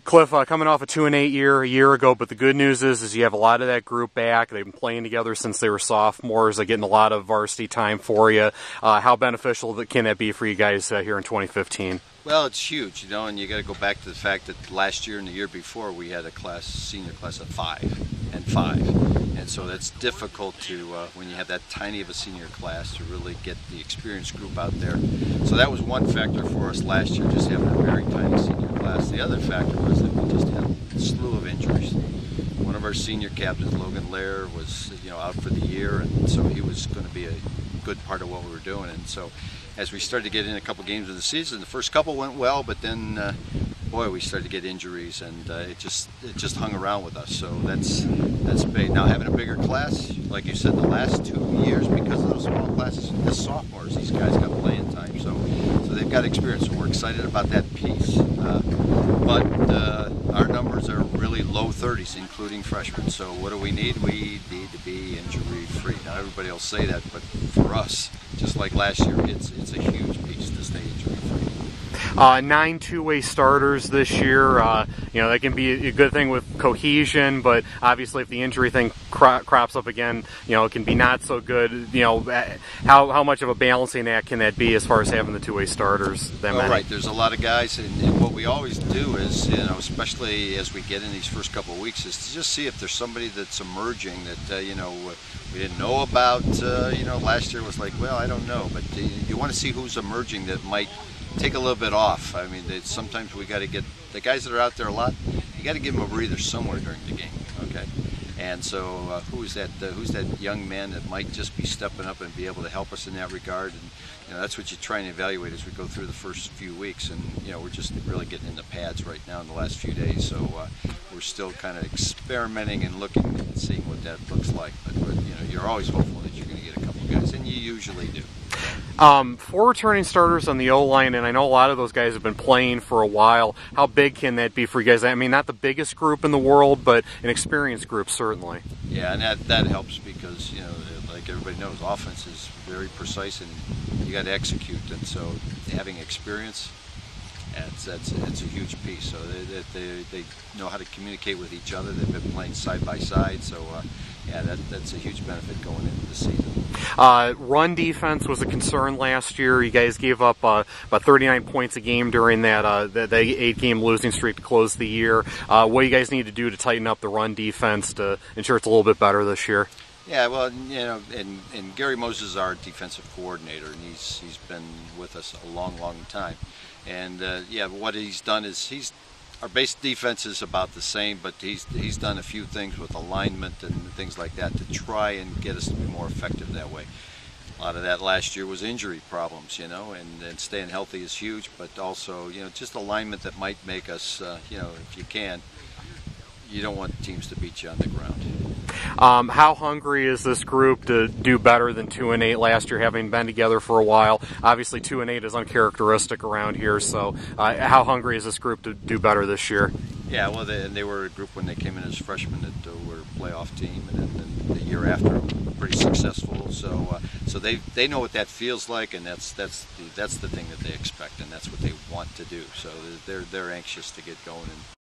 Cliff, coming off a 2-8 year a year ago, but the good news is you have a lot of that group back. They've been playing together since they were sophomores. They're getting a lot of varsity time for you. How beneficial can that be for you guys here in 2015? Well, it's huge, and you got to go back to the fact that last year and the year before we had a senior class of 5 and 5, and so that's difficult to when you have that tiny of a senior class to really get the experienced group out there. So that was one factor for us last year, just having a very tiny senior class. The other factor was that we just had a slew of injuries. One of our senior captains, Logan Lair, was out for the year, and so he was going to be a good part of what we were doing. And so as we started to get in a couple games of the season, the first couple went well, but then boy, we started to get injuries, and it just hung around with us. So that's big. Now having a bigger class, like you said, the last 2 years, because of those small classes, as sophomores, these guys got playing time, so they've got experience, and we're excited about that piece. But our numbers are really low 30s, including freshmen. So what do we need? We need to be injury-free. Now everybody will say that, but for us, just like last year, it's a huge piece to stay injury-free. 9 two-way starters this year. That can be a good thing with cohesion, but obviously if the injury thing crops up again, it can be not so good. How much of a balancing act can that be as far as having the two-way starters? Right. There's a lot of guys, and what we always do is, especially as we get in these first couple of weeks, is to just see if there's somebody that's emerging that we didn't know about. Last year was like, well, I don't know, but you want to see who's emerging that might take a little bit off. I mean, sometimes we got to get the guys that are out there a lot. You got to give them a breather somewhere during the game, okay? And so, who's that young man that might just be stepping up and be able to help us in that regard? And that's what you try and evaluate as we go through the first few weeks. And we're just really getting in the pads right now in the last few days. So we're still kind of experimenting and looking and seeing what that looks like. But you're always hopeful that you're going to get a couple of guys, and you usually do. 4 returning starters on the O-line, and I know a lot of those guys have been playing for a while. How big can that be for you guys? I mean, not the biggest group in the world, but an experienced group, certainly. Yeah, and that helps because, like everybody knows, offense is very precise, and you got to execute. And so having experience, that's a huge piece. So they know how to communicate with each other. They've been playing side by side. So yeah, that's a huge benefit going into the season. Run defense was a concern last year. You guys gave up about 39 points a game during that 8-game losing streak to close the year. What do you guys need to do to tighten up the run defense to ensure it's a little bit better this year? Yeah, well, and Gary Moses is our defensive coordinator, and he's been with us a long time. And what he's done is our base defense is about the same, but he's done a few things with alignment and things like that to try and get us to be more effective that way. A lot of that last year was injury problems, and staying healthy is huge, but also, just alignment that might make us, if you can, you don't want teams to beat you on the ground. How hungry is this group to do better than 2-8 last year, having been together for a while? Obviously, 2-8 is uncharacteristic around here, so how hungry is this group to do better this year? Yeah, well, they were a group when they came in as freshmen that were a playoff team, and then the year after, pretty successful. So they know what that feels like, and that's the thing that they expect, and that's what they want to do. So they're anxious to get going. And